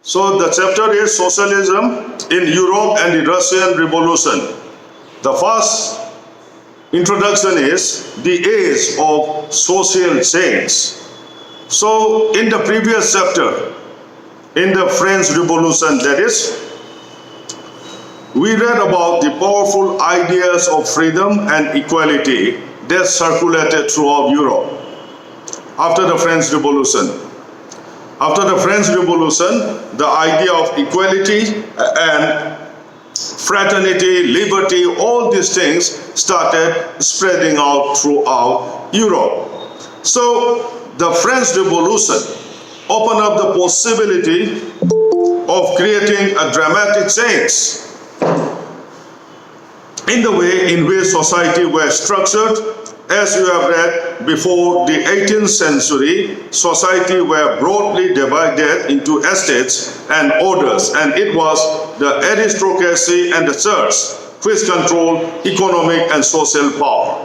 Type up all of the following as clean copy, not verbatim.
So the chapter is Socialism in Europe and the Russian Revolution. The first introduction is the age of social change. So in the previous chapter, in the French Revolution, that is, we read about the powerful ideas of freedom and equality that circulated throughout Europe after the French Revolution. After the French Revolution, the idea of equality and fraternity, liberty, all these things started spreading out throughout Europe. So the French Revolution opened up the possibility of creating a dramatic change in the way in which society was structured. As you have read, before the 18th century, society were broadly divided into estates and orders, and it was the aristocracy and the church which controlled economic and social power.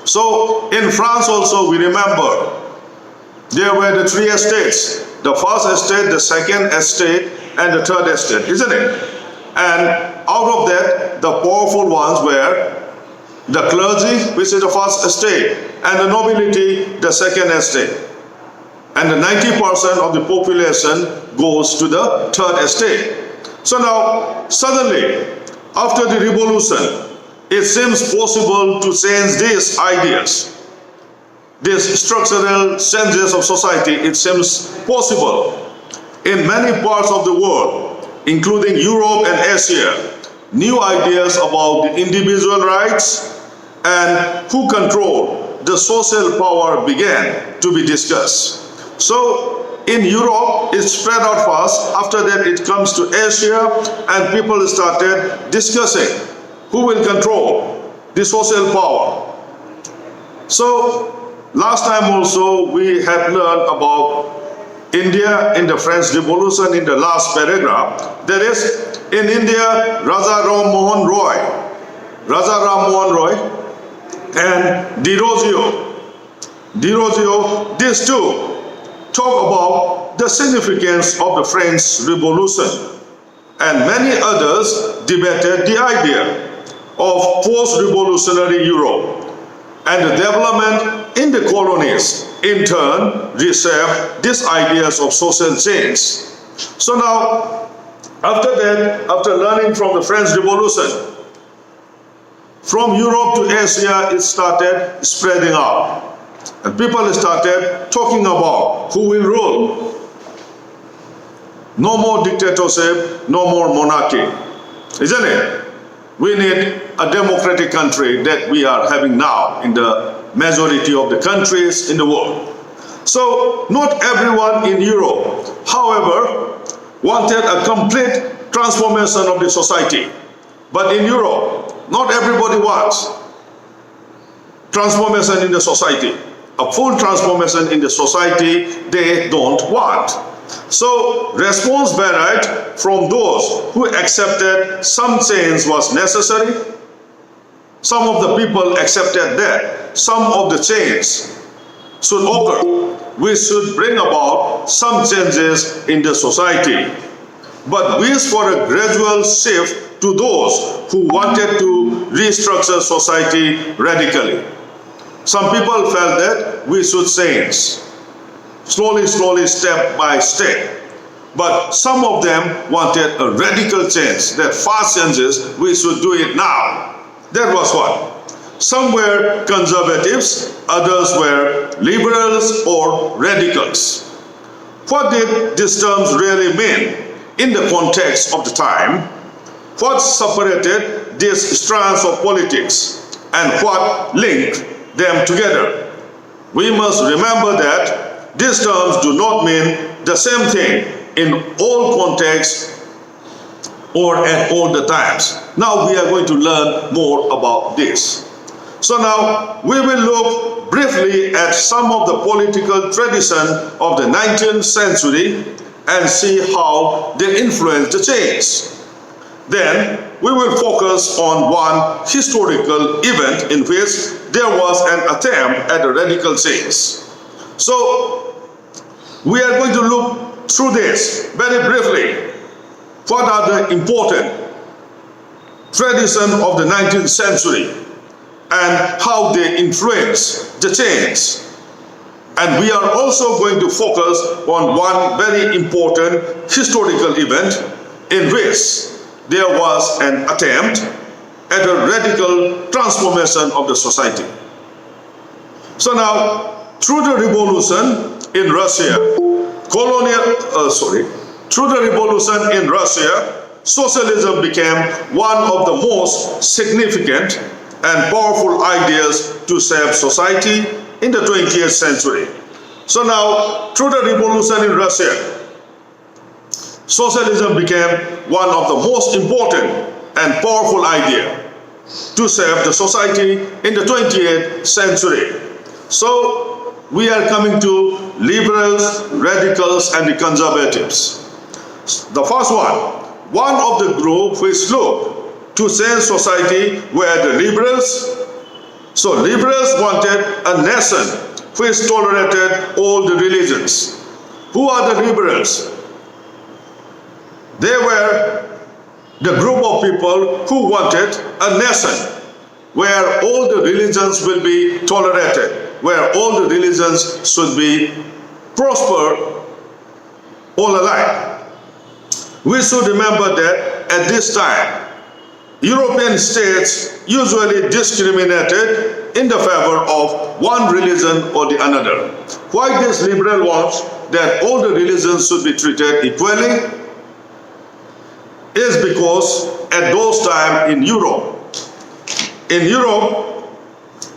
So in France also, we remember, there were the three estates: the first estate, the second estate, and the third estate, isn't it? And out of that, the powerful ones were the clergy, which is the first estate, and the nobility, the second estate. And the 90% of the population goes to the third estate. So now, suddenly, after the revolution, it seems possible to change these ideas. These structural changes of society, it seems possible. In many parts of the world, including Europe and Asia, new ideas about the individual rights and who control the social power began to be discussed. So in Europe, it spread out fast. After that, it comes to Asia, and people started discussing who will control the social power. So last time also, we had learned about India in the French Revolution in the last paragraph. That is, in India, Raja Ram Mohan Roy and De Rozier, these two talk about the significance of the French Revolution, and many others debated the idea of post-revolutionary Europe, and the development in the colonies in turn reshaped these ideas of social change. So now, after that, after learning from the French Revolution, from Europe to Asia, it started spreading out. And people started talking about who will rule. No more dictatorship, no more monarchy. Isn't it? We need a democratic country that we are having now in the majority of the countries in the world. So not everyone in Europe, however, wanted a complete transformation of the society. But in Europe, not everybody wants transformation in the society. A full transformation in the society, they don't want. So response varied from those who accepted some change was necessary. Some of the people accepted that some of the change should occur. We should bring about some changes in the society, but wish for a gradual shift to those who wanted to restructure society radically. Some people felt that we should change, slowly, step by step. But some of them wanted a radical change, that fast changes, we should do it now. That was what? Some were conservatives, others were liberals or radicals. What did these terms really mean in the context of the time? What separated these strands of politics and what linked them together? We must remember that these terms do not mean the same thing in all contexts or at all the times. Now we are going to learn more about this. So now we will look briefly at some of the political tradition of the 19th century and see how they influenced the change. Then we will focus on one historical event in which there was an attempt at a radical change. So we are going to look through this very briefly. What are the important traditions of the 19th century and how they influence the change? And we are also going to focus on one very important historical event in which there was an attempt at a radical transformation of the society. So now, through the revolution in Russia, through the revolution in Russia, socialism became one of the most significant and powerful ideas to shape society in the 20th century. So now, through the revolution in Russia, socialism became one of the most important and powerful ideas to shape the society in the 20th century. So, we are coming to liberals, radicals, and the conservatives. The first one of the group which looked to change society were the liberals. So liberals wanted a nation which tolerated all the religions. Who are the liberals? They were the group of people who wanted a nation where all the religions will be tolerated, where all the religions should be prosper all alike. We should remember that at this time, European states usually discriminated in the favor of one religion or the another. Why this liberal wants that all the religions should be treated equally is because at those times in Europe,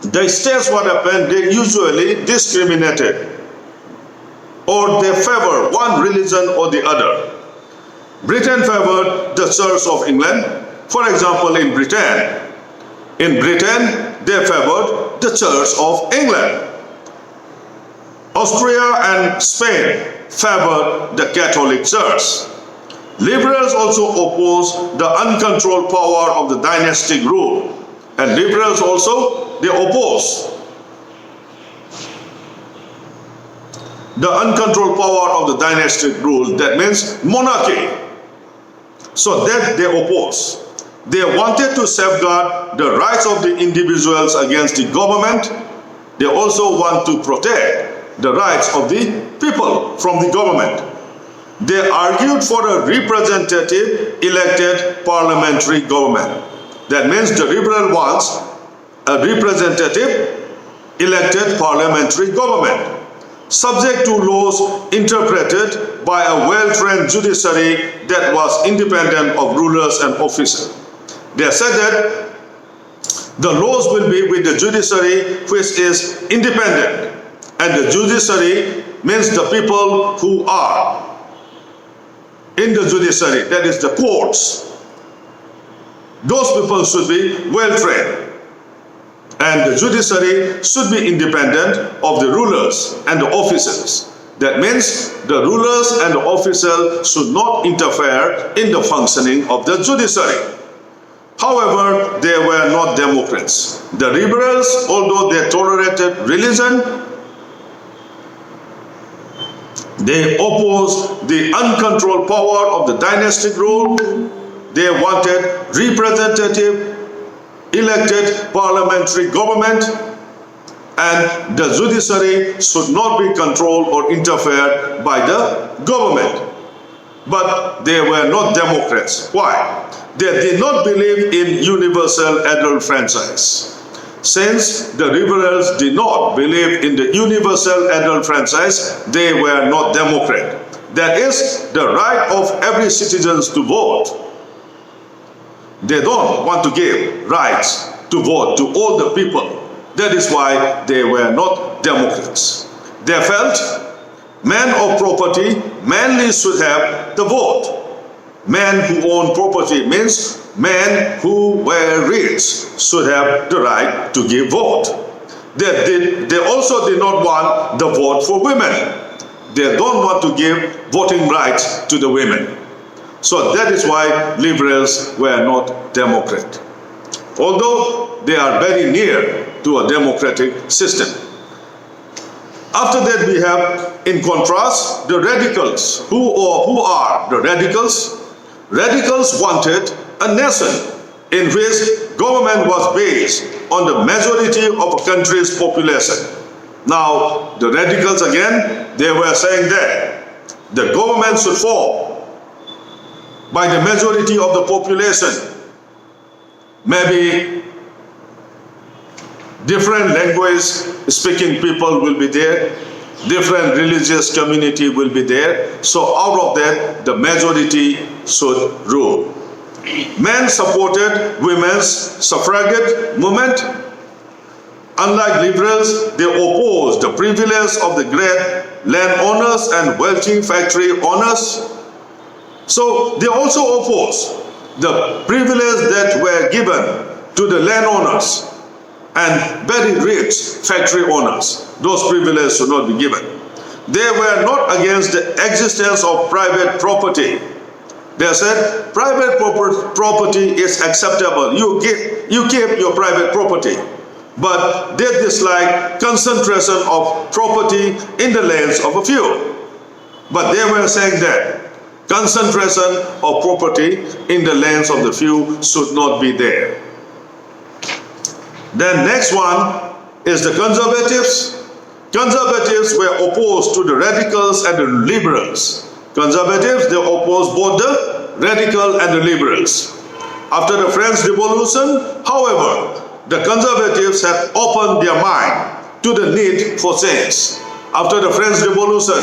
the states, what happened, they usually discriminated or they favor one religion or the other. Britain favored the Church of England. For example, in Britain, they favored the Church of England. Austria and Spain favored the Catholic Church. Liberals also opposed the uncontrolled power of the dynastic rule. And liberals also, they oppose the uncontrolled power of the dynastic rule. That means monarchy. So that they oppose. They wanted to safeguard the rights of the individuals against the government. They also want to protect the rights of the people from the government. They argued for a representative elected parliamentary government. That means the liberal wants a representative elected parliamentary government, subject to laws interpreted by a well-trained judiciary that was independent of rulers and officers. They said that the laws will be with the judiciary which is independent, and the judiciary means the people who are in the judiciary, that is the courts. Those people should be well trained, and the judiciary should be independent of the rulers and the officers. That means the rulers and the officers should not interfere in the functioning of the judiciary. However, they were not democrats. The liberals, although they tolerated religion, they opposed the uncontrolled power of the dynastic rule. They wanted representative, elected parliamentary government, and the judiciary should not be controlled or interfered by the government. But they were not democrats. Why? They did not believe in universal adult franchise. Since the liberals did not believe in the universal adult franchise, they were not democrat. That is the right of every citizen to vote. They don't want to give rights to vote to all the people. That is why they were not democrats. They felt men of property mainly should have the vote. Men who own property means men who were rich should have the right to give vote. They also did not want the vote for women. They don't want to give voting rights to the women. So that is why liberals were not democrat, although they are very near to a democratic system. After that we have, in contrast, the radicals. Who are the radicals? Radicals wanted a nation in which government was based on the majority of a country's population. Now, the radicals again, they were saying that the government should form by the majority of the population. Maybe different language speaking people will be there, different religious community will be there. So out of that, the majority should rule. Men supported women's suffragette movement. Unlike liberals, they opposed the privilege of the great landowners and wealthy factory owners. So they also opposed the privilege that were given to the landowners and very rich factory owners. Those privileges should not be given. They were not against the existence of private property. They said private property is acceptable. You keep your private property. But they dislike concentration of property in the lands of a few. But they were saying that concentration of property in the lands of the few should not be there. Then next one is the conservatives. Conservatives were opposed to the radicals and the liberals. Conservatives, they opposed both the radical and the liberals. After the French Revolution, however, the conservatives had opened their mind to the need for change. After the French Revolution,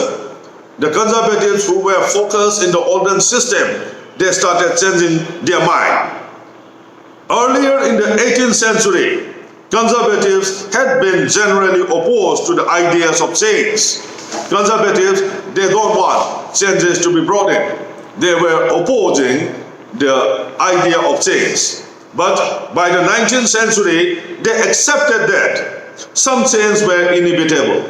the conservatives who were focused in the olden system, they started changing their mind. Earlier in the 18th century, conservatives had been generally opposed to the ideas of change. Conservatives, they don't want changes to be brought in. They were opposing the idea of change. But by the 19th century, they accepted that some changes were inevitable.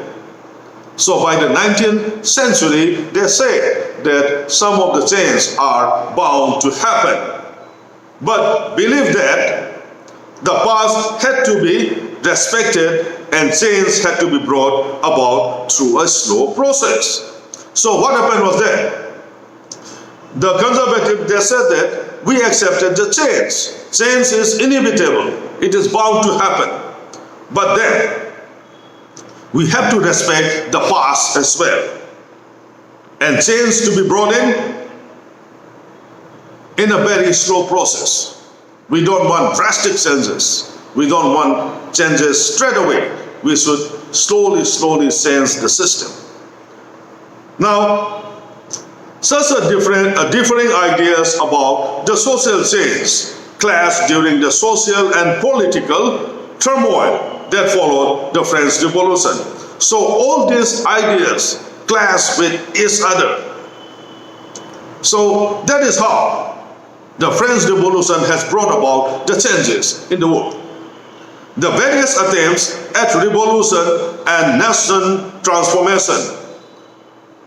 So by the 19th century, they say that some of the changes are bound to happen. But believe that the past had to be respected and change had to be brought about through a slow process. So what happened was that the conservatives, they said that we accepted the change. Change is inevitable. It is bound to happen. But then we have to respect the past as well. And change to be brought in a very slow process. We don't want drastic changes. We don't want changes straight away. We should slowly change the system. Now, such a differing ideas about the social change clashed during the social and political turmoil that followed the French Revolution. So all these ideas clash with each other. So that is how the French Revolution has brought about the changes in the world. The various attempts at revolution and nation transformation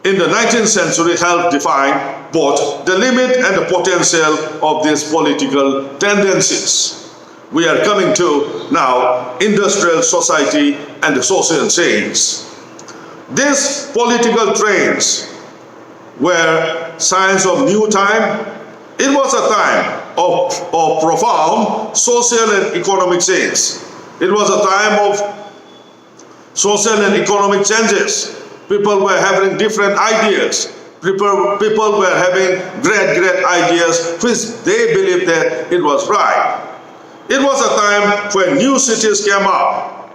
in the 19th century helped define both the limit and the potential of these political tendencies. We are coming to now industrial society and the social change. These political trends were signs of new time. It was a time of profound social and economic change. It was a time of social and economic changes. People were having different ideas. People were having great ideas which they believed that it was right. It was a time when new cities came up.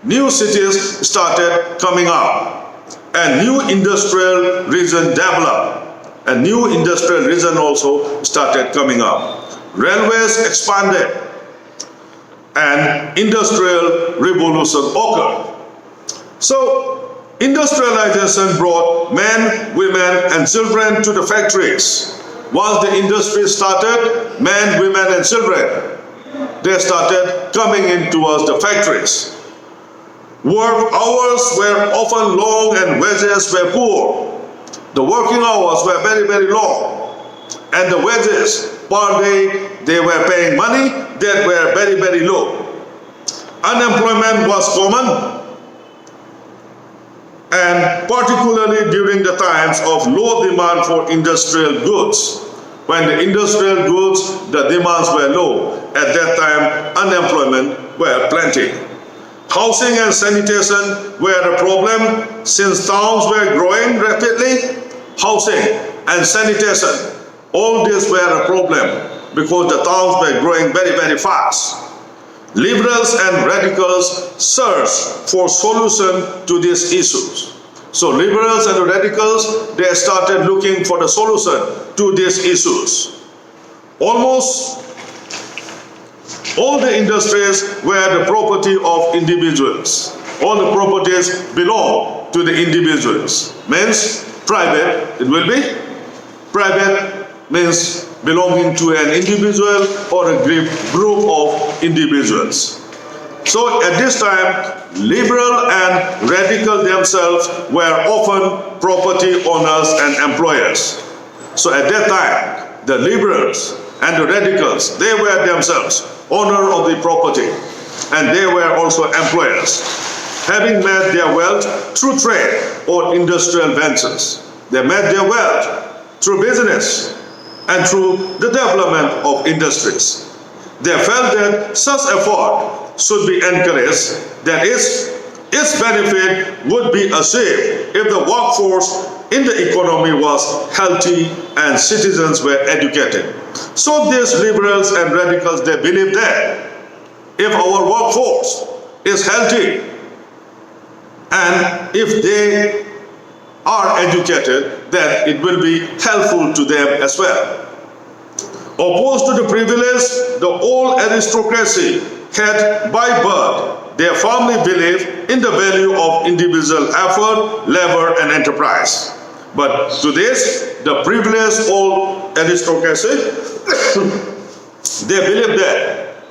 New cities started coming up. And new industrial region developed. A new industrial region also started coming up. Railways expanded. And industrial revolution occurred. So, industrialization brought men, women, and children to the factories. Once the industry started, men, women, and children, they started coming in towards the factories. Work hours were often long and wages were poor. The working hours were very long. And the wages per day they were paying money that were very low. Unemployment was common. and particularly during the times of low demand for industrial goods. When the industrial goods, the demands were low. At that time, unemployment were plenty. Housing and sanitation were a problem since towns were growing rapidly. Housing and sanitation, all these were a problem because the towns were growing very, very fast. Liberals and radicals searched for solution to these issues. So liberals and radicals, they started looking for the solution to these issues. Almost all the industries were the property of individuals. All the properties belong to the individuals. Means private, it will be. Private means belonging to an individual or a group of individuals. So at this time, liberal and radical themselves were often property owners and employers. So at that time, the liberals and the radicals, they were themselves owner of the property, and they were also employers, having made their wealth through trade or industrial ventures. They made their wealth through business and through the development of industries. They felt that such effort should be encouraged, that its benefit would be achieved if the workforce in the economy was healthy and citizens were educated. So these liberals and radicals, they believe that if our workforce is healthy and if they are educated, then it will be helpful to them as well. Opposed to the privilege, the old aristocracy had by birth, they firmly believed in the value of individual effort, labor, and enterprise. But to this, the privileged old aristocracy, they believe that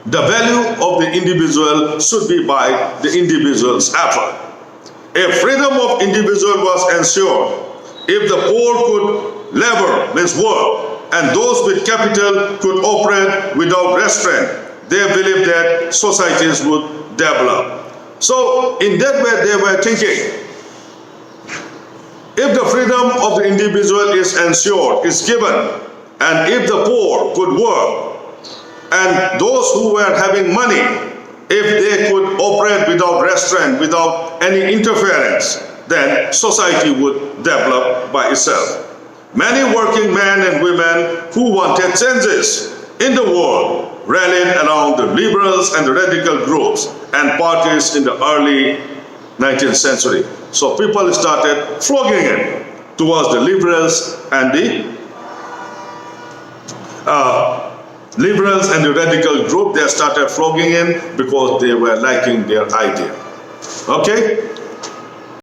the value of the individual should be by the individual's effort. If freedom of individual was ensured, if the poor could labor, means work, and those with capital could operate without restraint, they believed that societies would develop. So in that way they were thinking, if the freedom of the individual is ensured, is given, and if the poor could work, and those who were having money, if they could operate without restraint, without any interference, then society would develop by itself. Many working men and women who wanted changes in the world rallied around the liberals and the radical groups and parties in the early 19th century. So people started flocking in towards the liberals and the radical group. They started flocking in because they were liking their idea. Okay?